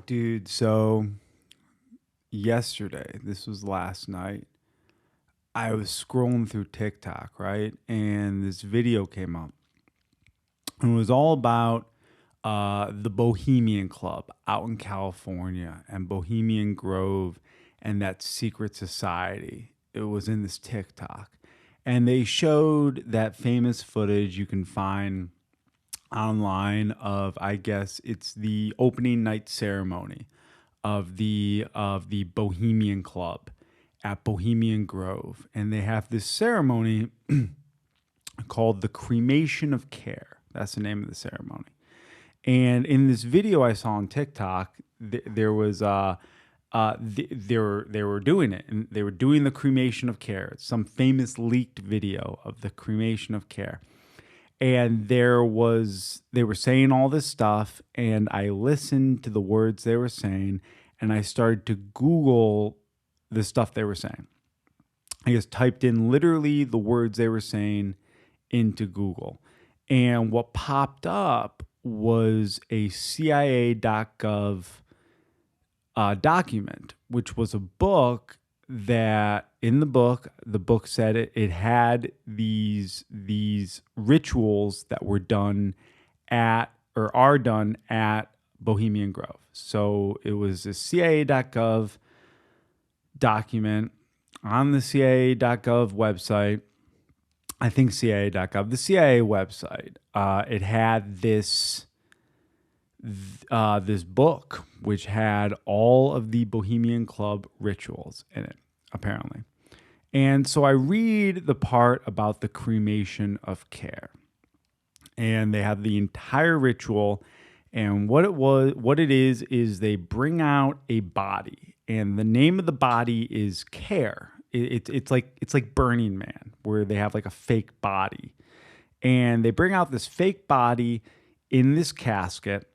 Dude, so yesterday, this was last night, I was scrolling through TikTok, right? And this video came up. And it was all about the Bohemian Club out in California and Bohemian Grove and that secret society. It was in this TikTok. And they showed that famous footage you can find online of, I guess it's the opening night ceremony of the Bohemian Club at Bohemian Grove, and they have this ceremony called the Cremation of Care. That's the name of the ceremony. And in this video I saw on TikTok, there was they were doing it, and they were doing the cremation of care. It's some famous leaked video of the cremation of care, and they were saying all this stuff, and I listened to the words they were saying, and I started to Google the stuff they were saying. I just typed in literally the words they were saying into Google, and what popped up was a CIA.gov document, which was a book that the book said it had these rituals that were done at or are done at Bohemian Grove. So it was a CIA.gov document on the CIA.gov website. I think CIA.gov, the CIA website. It had this book which had all of the Bohemian Club rituals in it, apparently. And so I read the part about the cremation of care. And they have the entire ritual. And what it is they bring out a body. And the name of the body is Care. It's like Burning Man, where they have like a fake body. And they bring out this fake body in this casket,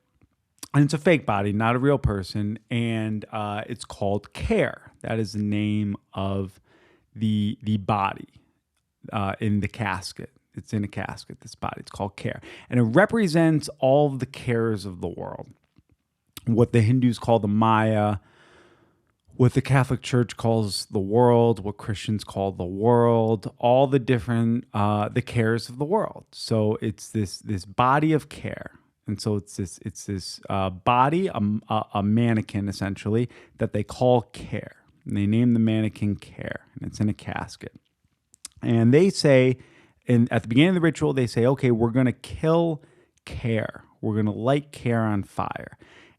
and it's a fake body, not a real person, and it's called Care. That is the name of the body in the casket. It's in a casket, this body. It's called Care. And it represents all of the cares of the world. What the Hindus call the Maya, what the Catholic Church calls the world, what Christians call the world, all the different the cares of the world. So it's this body of care. And so it's this body, a mannequin essentially, that they call Care. And they name the mannequin Care, and it's in a casket. And they say, and at the beginning of the ritual, they say, okay, we're going to kill Care. We're going to light Care on fire.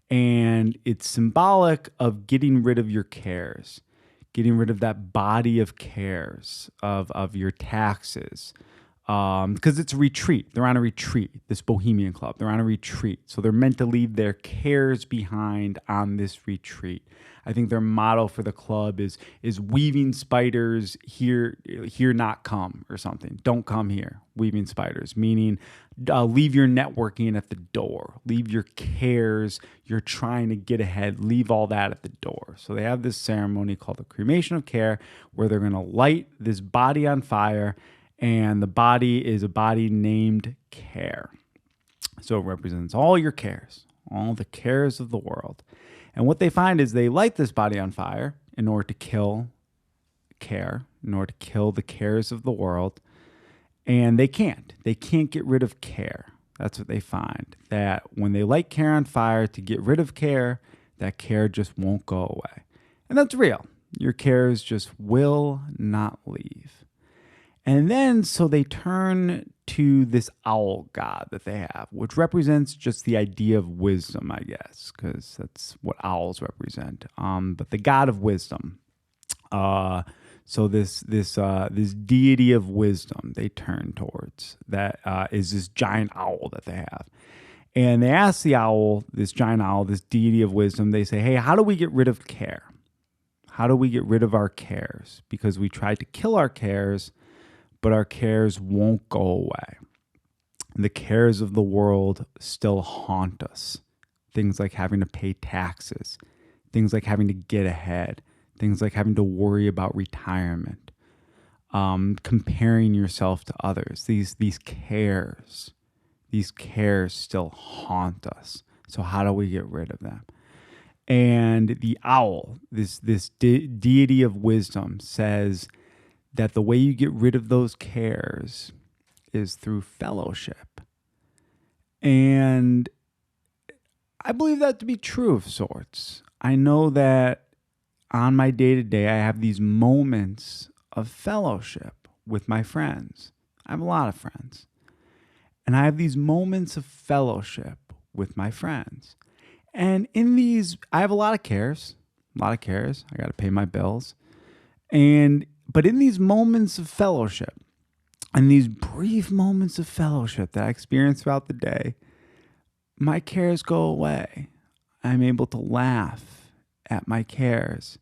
And it's symbolic of getting rid of your cares, getting rid of that body of cares, of your taxes. Because it's a retreat. They're on a retreat, this Bohemian Club. They're on a retreat. So they're meant to leave their cares behind on this retreat. I think their motto for the club is weaving spiders here not come, or something. Don't come here, weaving spiders, meaning leave your networking at the door. Leave your cares. You're trying to get ahead. Leave all that at the door. So they have this ceremony called the Cremation of Care, where they're going to light this body on fire. And the body is a body named Care. So it represents all your cares, all the cares of the world. And what they find is they light this body on fire in order to kill Care, in order to kill the cares of the world. And they can't. They can't get rid of Care. That's what they find. That when they light Care on fire to get rid of Care, that Care just won't go away. And that's real. Your cares just will not leave. And then, so they turn to this owl god that they have, which represents just the idea of wisdom, I guess, because that's what owls represent. But the god of wisdom. So this deity of wisdom they turn towards, that is this giant owl that they have. And they ask the owl, this giant owl, this deity of wisdom, they say, hey, how do we get rid of care? How do we get rid of our cares? Because we tried to kill our cares, but our cares won't go away. The cares of the world still haunt us. Things like having to pay taxes, things like having to get ahead, things like having to worry about retirement, comparing yourself to others. These cares still haunt us. So how do we get rid of them? And the owl, this deity of wisdom, says that the way you get rid of those cares is through fellowship. And I believe that to be true of sorts. I know that on my day to day, I have these moments of fellowship with my friends. I have a lot of friends. And I have these moments of fellowship with my friends. And in these, I have a lot of cares. I got to pay my bills. But in these moments of fellowship, and these brief moments of fellowship that I experience throughout the day, my cares go away. I'm able to laugh at my cares,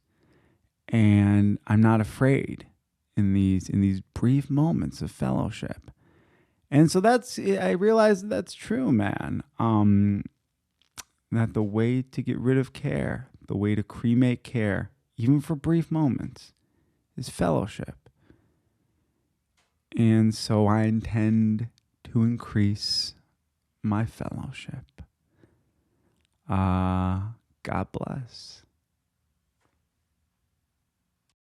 and I'm not afraid in these brief moments of fellowship. And so I realize that's true, man. That the way to get rid of care, the way to cremate care, even for brief moments, is fellowship. And so I intend to increase my fellowship. God bless.